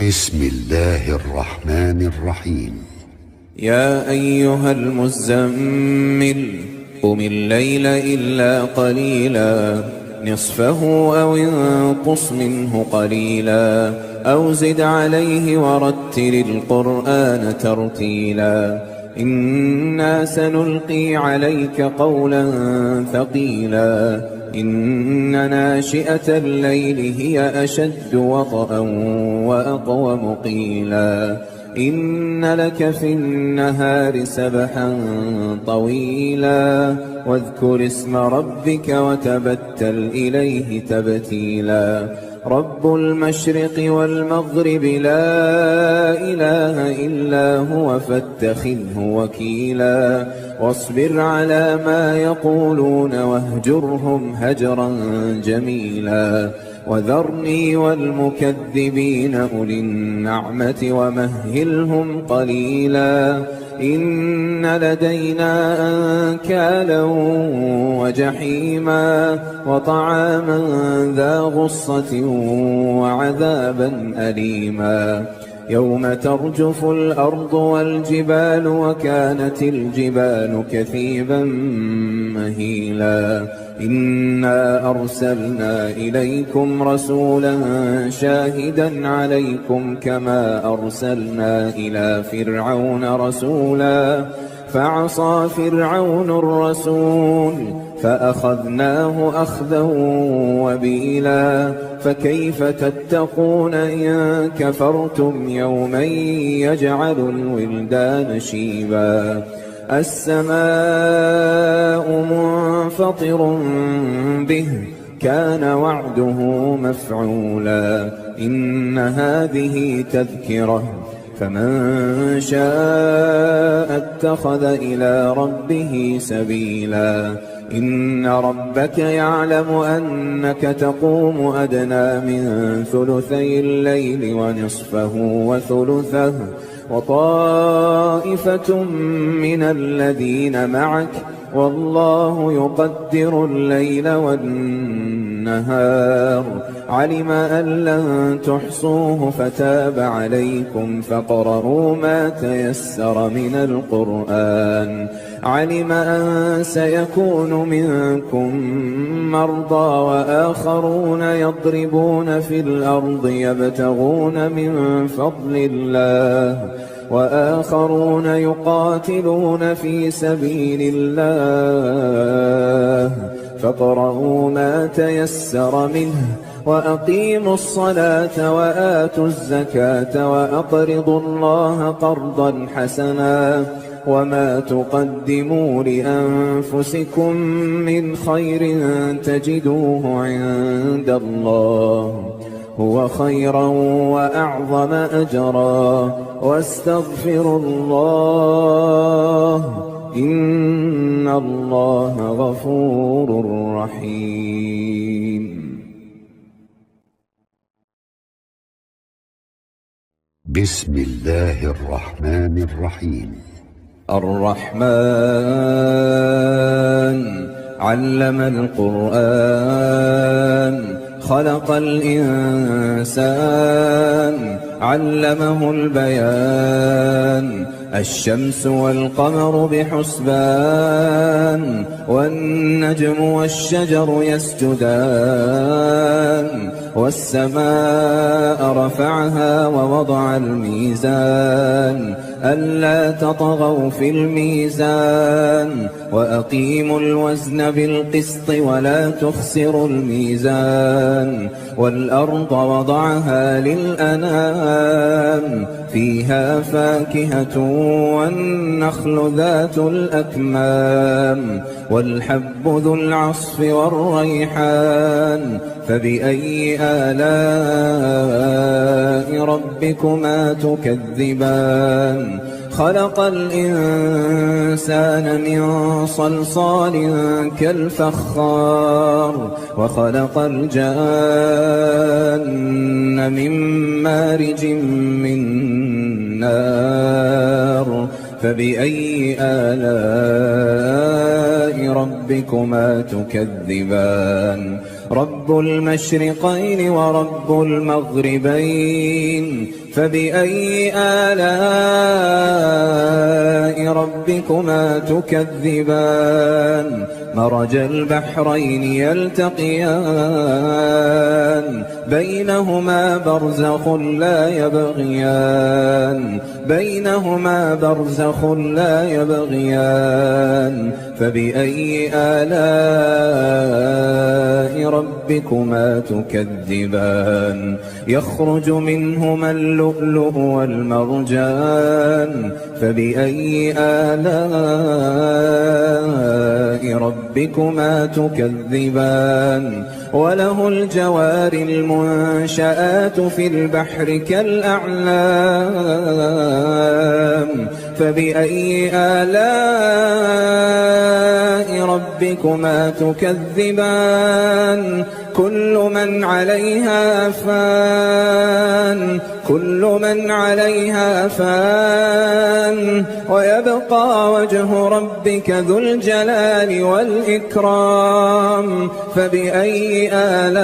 بسم الله الرحمن الرحيم. يا أيها المزمل قم الليل إلا قليلا نصفه أو انقص منه قليلا أو زد عليه ورتل القرآن ترتيلا إنا سنلقي عليك قولا ثقيلا إن ناشئة الليل هي أشد وطئا وأقوم قيلا إن لك في النهار سبحا طويلا واذكر اسم ربك وتبتل إليه تبتيلا رب المشرق والمغرب لا إله إلا هو فاتخذه وكيلا واصبر على ما يقولون واهجرهم هجرا جميلا وذرني والمكذبين أولي النعمة ومهلهم قليلا إن لدينا أنكالا وجحيما وطعاما ذا غصة وعذابا أليما يوم ترجف الأرض والجبال وكانت الجبال كثيبا مهيلا إنا أرسلنا إليكم رسولا شاهدا عليكم كما أرسلنا إلى فرعون رسولا فعصى فرعون الرسول فأخذناه أخذا وبيلا فكيف تتقون إن كفرتم يوما يجعل الولدان شيبا السماء منفطر به كان وعده مفعولا إن هذه تذكرة فمن شاء اتخذ إلى ربه سبيلا إن ربك يعلم أنك تقوم أدنى من ثلثي الليل ونصفه وثلثه وطائفة من الذين معك والله يقدر الليل والنهار علم أن لن تحصوه فتاب عليكم فاقرؤوا ما تيسر من القرآن علم أن سيكون منكم مرضى وآخرون يضربون في الأرض يبتغون من فضل الله وآخرون يقاتلون في سبيل الله فاقرؤوا ما تيسر منه وأقيموا الصلاة وآتوا الزكاة وأقرضوا الله قرضا حسنا وما تقدموا لأنفسكم من خير تجدوه عند الله هو خيرا وأعظم أجرا واستغفروا الله إن الله غفور رحيم. بسم الله الرحمن الرحيم. الرحمن علم القرآن خلق الإنسان علمه البيان الشمس والقمر بحسبان والنجم والشجر يسجدان والسماء رفعها ووضع الميزان ألا تطغوا في الميزان وأقيموا الوزن بالقسط ولا تخسروا الميزان والأرض وضعها للأنام فيها فاكهة والنخل ذات الأكمام والحب ذو العصف والريحان فبأي آلاء ربكما تكذبان خلق الإنسان من صلصال كالفخار وخلق الجان من مارج من نار فبأي آلاء ربكما تكذبان رب المشرقين ورب المغربين فبأي آلاء ربكما تكذبان مرج البحرين يلتقيان بينهما برزخ لا يبغيان فبأي آلاء ربكما تكذبان يخرج منهما اللؤلؤ والمرجان فبأي آلاء ربكما تكذبان وله الجوار المنشآت في البحر كالأعلام فبأي آلاء ربكما تكذبان كل من عليها فان ويبقى وجه ربك ذو الجلال والإكرام فبأي آلاء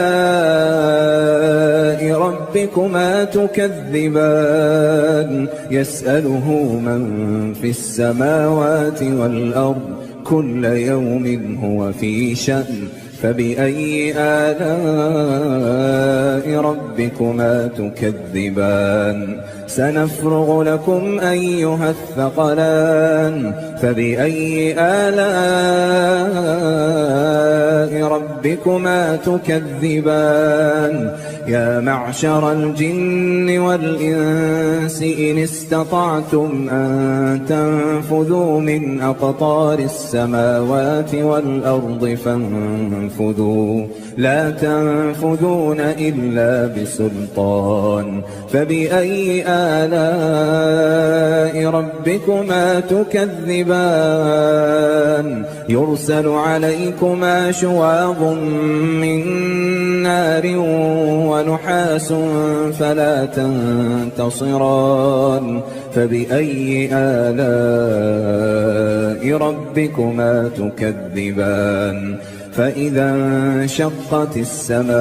ربكما تكذبان يسأله من في السماوات والأرض كل يوم هو في شأن فبأي آلاء ربكما تكذبان سنفرغ لكم أيها الثقلان فبأي آلاء ربكما تكذبان يا معشر الجن والإنس إن استطعتم أن تنفذوا من أقطار السماوات والأرض فانفذوا لا تنفذون إلا بسلطان فبأي آلاء ربكما تكذبان يرسل عليكما شواظ من نار ونحاس فلا تنتصران فبأي آلاء ربكما تكذبان فإذا انشقت السماء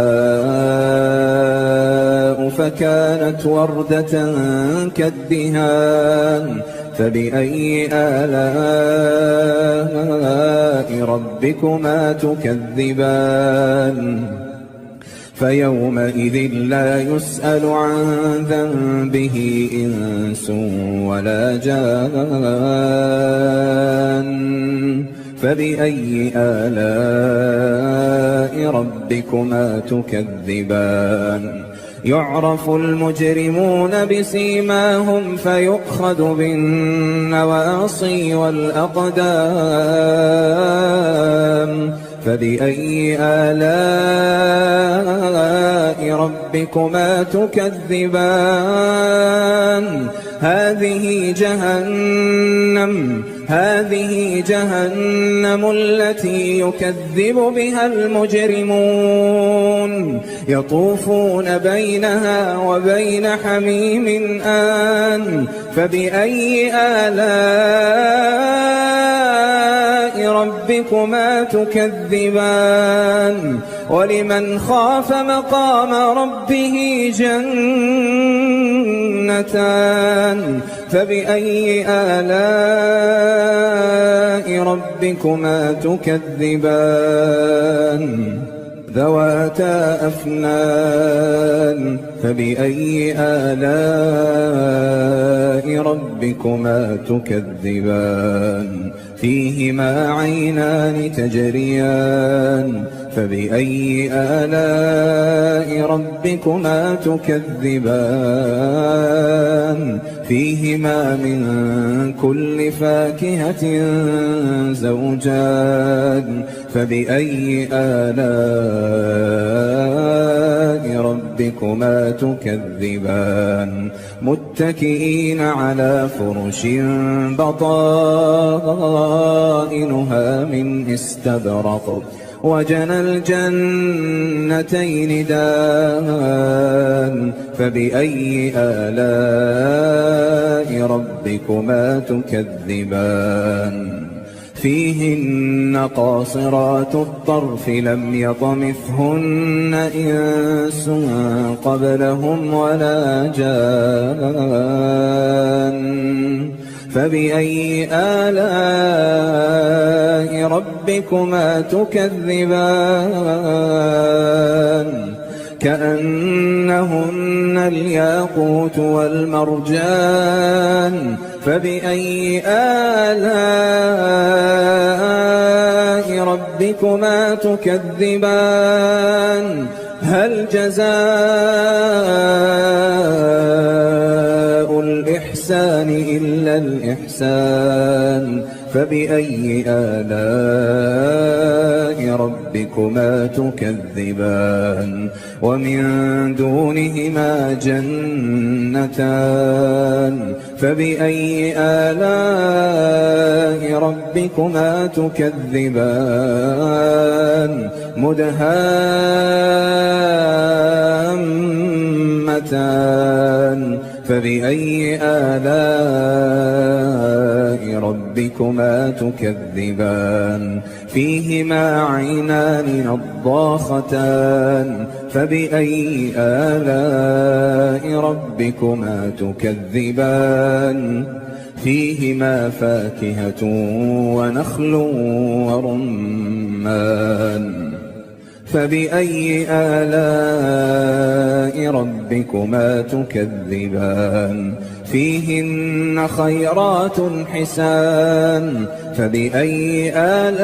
فكانت وردة كالدهان فبأي آلاء ربكما تكذبان فيومئذ لا يسأل عن ذنبه إنس ولا جان فبأي آلاء ربكما تكذبان يعرف المجرمون بسيماهم فيؤخذ بالنواصي والأقدام فبأي آلاء ربكما تكذبان هذه جهنم التي يكذب بها المجرمون يطوفون بينها وبين حميم آن فبأي آلاء ربكما تكذبان ولمن خاف مقام ربه جنتان فبأي آلاء ربكما تكذبان ذواتا أفنان فبأي آلاء ربكما تكذبان فيهما عينان تجريان فبأي آلاء ربكما تكذبان فيهما من كل فاكهة زوجان فبأي آلاء ربكما تكذبان متكئين على فرش بطائنها من استبرق وجنى الجنتين دان فبأي آلاء ربكما تكذبان فيهن قاصرات الطرف لم يطمثهن إنس قبلهم ولا جان فبأي آلاء ربكما تكذبان كأنهن الياقوت والمرجان فبأي آلاء ربكما تكذبان هل جزاء الإحسان إلا الإحسان فبأي آلاء ربكما تكذبان ومن دونهما جنتان فبأي آلاء ربكما تكذبان مدهامتان فبأي آلاء ربكما تكذبان فيهما عينان نضاختان فبأي آلاء ربكما تكذبان فيهما فاكهة ونخل ورمان فبأي آلاء ربكما تكذبان فيهن خيرات حسان فبأي آلاء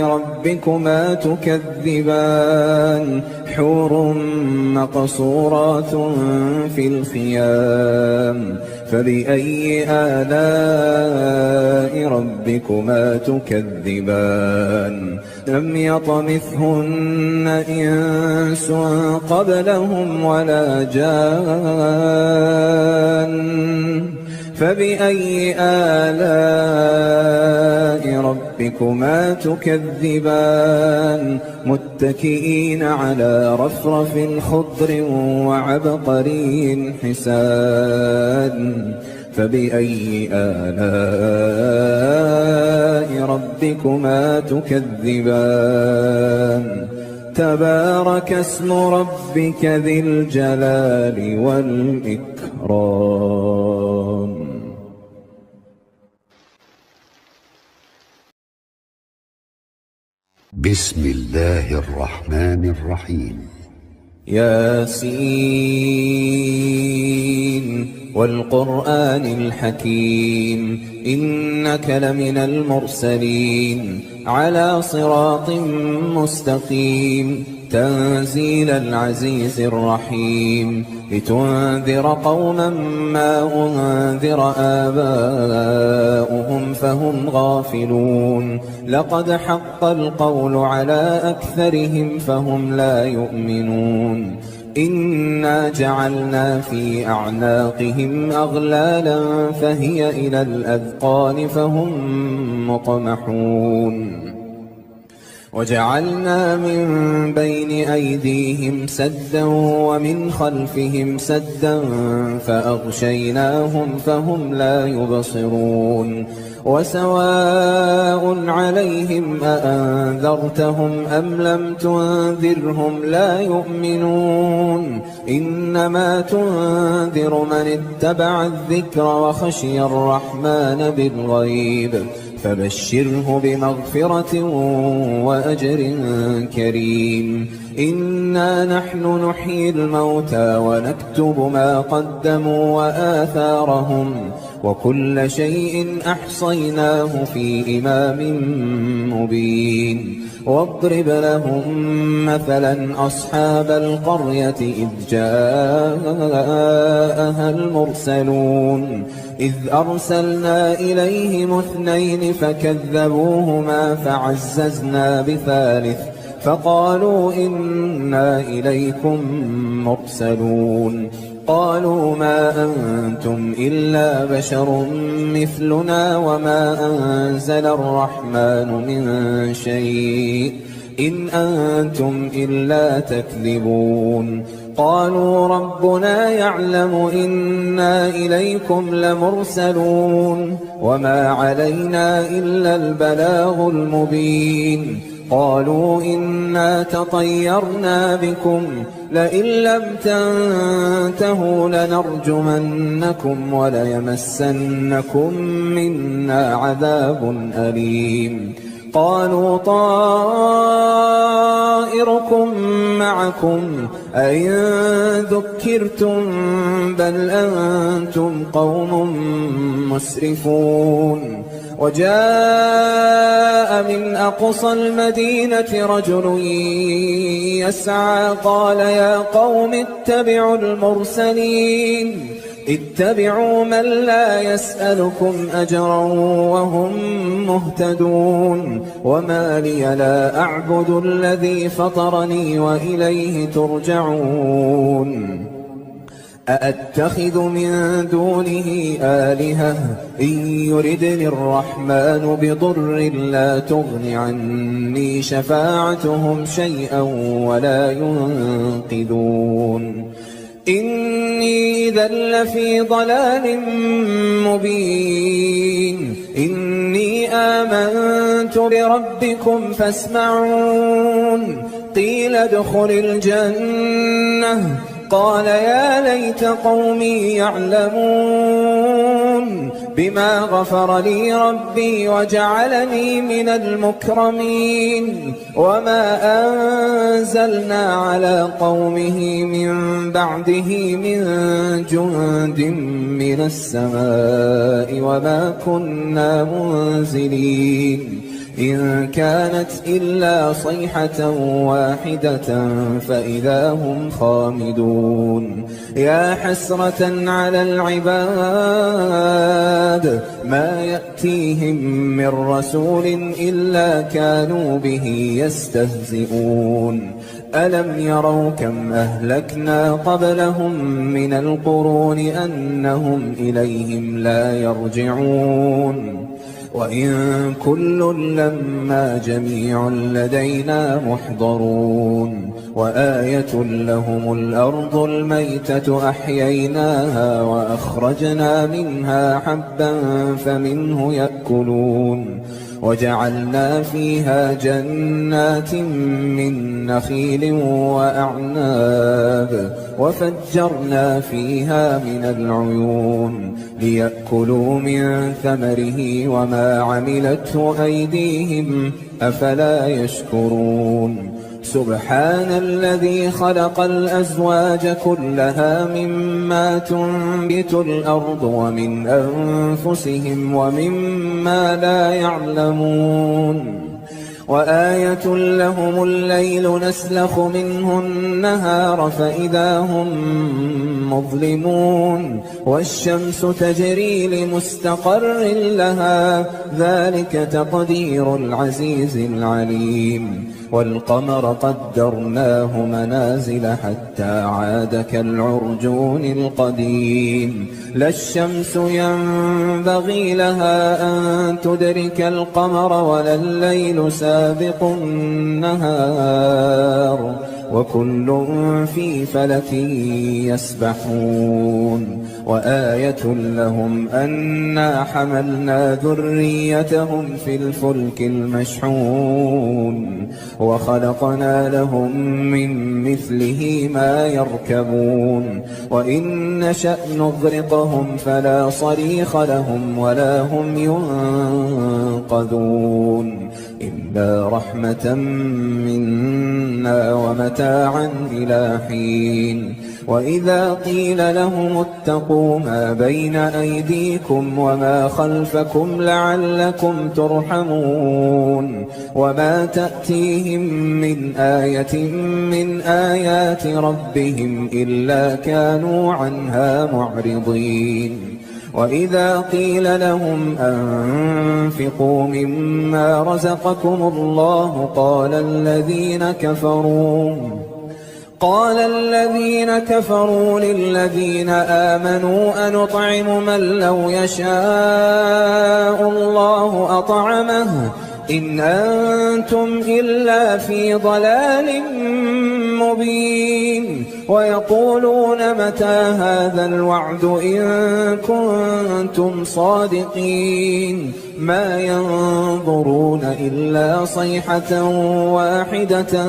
ربكما تكذبان حور مقصورات في الخيام فبأي آلاء ربكما تكذبان لم يطمثهن إنس قبلهم ولا جان فبأي آلاء ربكما تكذبان متكئين على رفرف خضر وعبقري حسان فبأي آلاء ربكما تكذبان تبارك اسم ربك ذي الجلال والإكرام. بسم الله الرحمن الرحيم. ياسين والقرآن الحكيم إنك لمن المرسلين على صراط مستقيم تنزيل العزيز الرحيم لتنذر قوما ما أنذر آباؤهم فهم غافلون لقد حق القول على أكثرهم فهم لا يؤمنون إنا جعلنا في أعناقهم أغلالا فهي إلى الأذقان فهم مقمحون وجعلنا من بين أيديهم سدا ومن خلفهم سدا فأغشيناهم فهم لا يبصرون وسواء عليهم أأنذرتهم أم لم تنذرهم لا يؤمنون إنما تنذر من اتبع الذكر وخشي الرحمن بالغيب فبشره بمغفرة وأجر كريم إنا نحن نحيي الموتى ونكتب ما قدموا وآثارهم وكل شيء أحصيناه في إمام مبين واضرب لهم مثلا أصحاب القرية إذ جاءها المرسلون إذ أرسلنا إليهم 2 فكذبوهما فعززنا بثالث فقالوا إنا إليكم مرسلون قالوا ما أنتم إلا بشر مثلنا وما أنزل الرحمن من شيء إن أنتم إلا تكذبون قالوا ربنا يعلم إنا إليكم لمرسلون وما علينا إلا البلاغ المبين قالوا إنا تطيرنا بكم لئن لم تنتهوا لنرجمنكم وليمسنكم منا عذاب أليم قالوا طائركم معكم أئن ذكرتم بل أنتم قوم مسرفون وجاء من أقصى المدينة رجل يسعى قال يا قوم اتبعوا المرسلين اتبعوا من لا يسألكم أجرا وهم مهتدون وما لي لا أعبد الذي فطرني وإليه ترجعون أأتخذ من دونه آلهة إن يردني الرحمن بضر لا تغن عني شفاعتهم شيئا ولا ينقذون إني إذا لفي ضلال مبين إني آمنت بربكم فاسمعون قيل ادخل الجنة قال يا ليت قومي يعلمون بما غفر لي ربي وجعلني من المكرمين وما أنزلنا على قومه من بعده من جند من السماء وما كنا منزلين إن كانت إلا صيحة واحدة فإذا هم خامدون يا حسرة على العباد ما يأتيهم من رسول إلا كانوا به يستهزئون ألم يروا كم أهلكنا قبلهم من القرون أنهم إليهم لا يرجعون وإن كل لما جميع لدينا محضرون وآية لهم الأرض الميتة أحييناها وأخرجنا منها حبا فمنه يأكلون وجعلنا فيها جنات من نخيل وأعناب وفجرنا فيها من العيون ليأكلوا من ثمره وما عملته أيديهم أفلا يشكرون سبحان الذي خلق الأزواج كلها مما تنبت الأرض ومن أنفسهم ومما لا يعلمون وآية لهم الليل نسلخ منه النهار فإذا هم مظلمون والشمس تجري لمستقر لها ذلك تقدير العزيز العليم والقمر قدرناه منازل حتى عاد كالعرجون القديم لا الشمس ينبغي لها أن تدرك القمر ولا الليل سابق النهار وكل في فلك يسبحون وآية لهم أنا حملنا ذريتهم في الفلك المشحون وخلقنا لهم من مثله ما يركبون وإن نشأ نغرقهم فلا صريخ لهم ولا هم ينقذون إلا رحمة منا ومتاعا إلى حين وإذا قيل لهم اتقوا ما بين أيديكم وما خلفكم لعلكم ترحمون وما تأتيهم من آية من آيات ربهم إلا كانوا عنها معرضين وإذا قيل لهم أنفقوا مما رزقكم الله قال الذين كفروا للذين آمنوا أنطعم من لو يشاء الله أطعمه إن أنتم إلا في ضلال مبين ويقولون متى هذا الوعد إن كنتم صادقين ما ينظرون إلا صيحة واحدة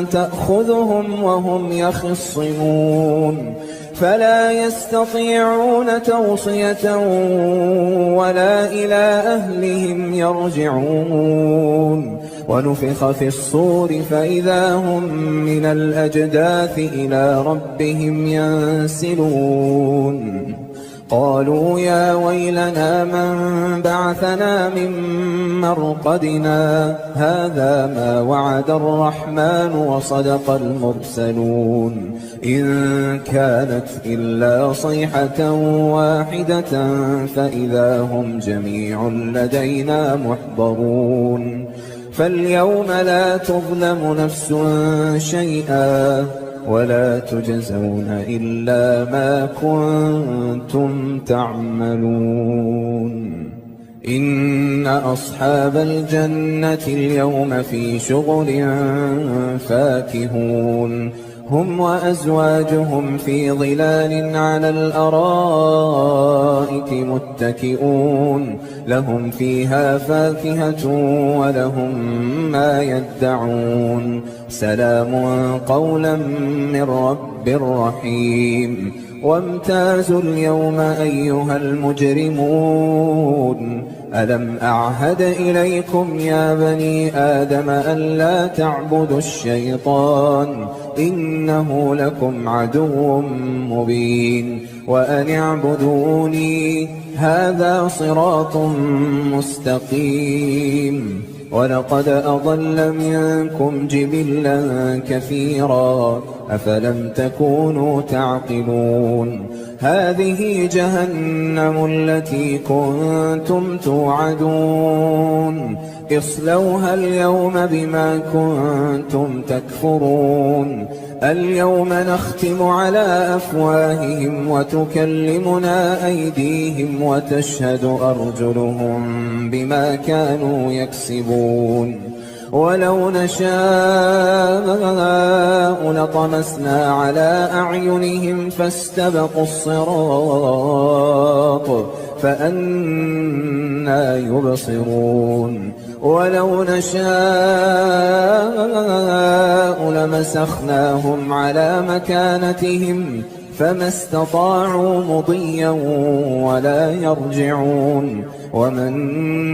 تأخذهم وهم يخصمون فلا يستطيعون توصية ولا إلى أهلهم يرجعون ونفخ في الصور فإذا هم من الأجداث إلى ربهم ينسلون قالوا يا ويلنا من بعثنا من مرقدنا هذا ما وعد الرحمن وصدق المرسلون إن كانت إلا صيحة واحدة فإذا هم جميع لدينا محضرون فاليوم لا تظلم نفس شيئا ولا تجزون إلا ما كنتم تعملون إن أصحاب الجنة اليوم في شغل فاكهون هم وأزواجهم في ظلال على الأرائك متكئون لهم فيها فاكهة ولهم ما يدعون سلام قولا من رب رحيم وامتازوا اليوم أيها المجرمون ألم أعهد إليكم يا بني آدم ألا تعبدوا الشيطان إنه لكم عدو مبين وأن اعبدوني هذا صراط مستقيم ولقد أضل منكم جبلا كثيرا أفلم تكونوا تعقلون هذه جهنم التي كنتم توعدون اصلوها اليوم بما كنتم تكفرون اليوم نختم على أفواههم وتكلمنا أيديهم وتشهد أرجلهم بما كانوا يكسبون ولو نشاء لطمسنا على أعينهم فاستبقوا الصراط فأنى يبصرون ولو نشاء لمسخناهم على مكانتهم فما استطاعوا مضيا ولا يرجعون ومن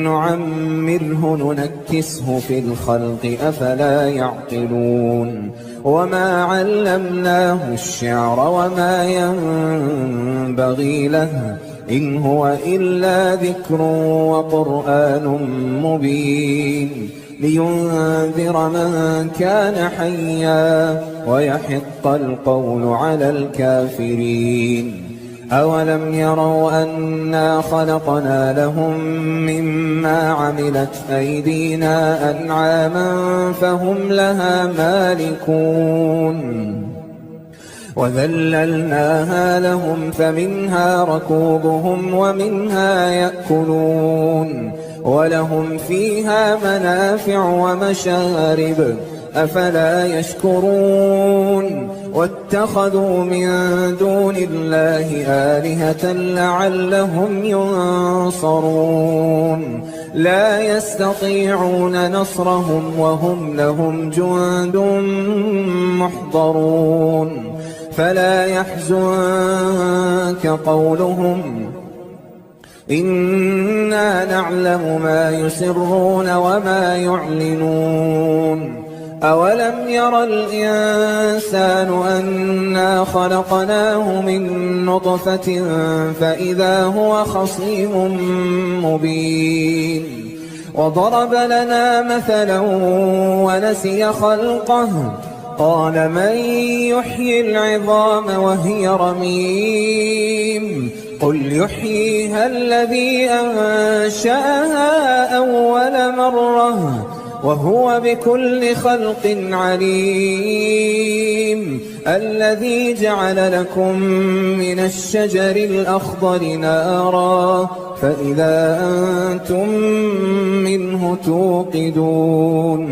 نعمره ننكسه في الخلق أفلا يعقلون وما علمناه الشعر وما ينبغي له إن هو إلا ذكر وقرآن مبين لينذر من كان حيا ويحق القول على الكافرين أولم يروا أنا خلقنا لهم مما عملت أيدينا أنعاما فهم لها مالكون وذللناها لهم فمنها ركوبهم ومنها يأكلون ولهم فيها منافع ومشارب أفلا يشكرون واتخذوا من دون الله آلهة لعلهم ينصرون لا يستطيعون نصرهم وهم لهم جند محضرون فلا يحزنك قولهم إنا نعلم ما يسرون وما يعلنون أولم ير الإنسان أنا خلقناه من نطفة فإذا هو خصيم مبين وضرب لنا مثلا ونسي خلقه قال من يحيي العظام وهي رميم قل يحييها الذي أنشأها أول مرة وهو بكل خلق عليم الذي جعل لكم من الشجر الأخضر نارا فإذا أنتم منه توقدون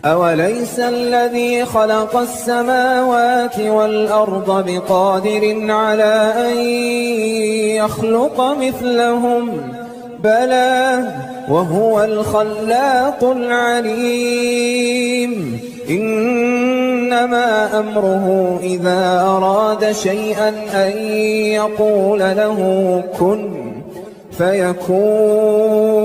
أوليس الذي خلق السماوات والأرض بقادر على أن يخلق مثلهم بلى وهو الخلاق العليم إنما أمره إذا أراد شيئا أن يقول له كن فيكون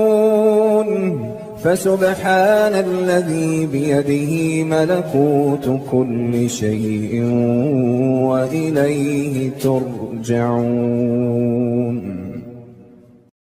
فسبحان الذي بيده ملكوت كل شيء وإليه ترجعون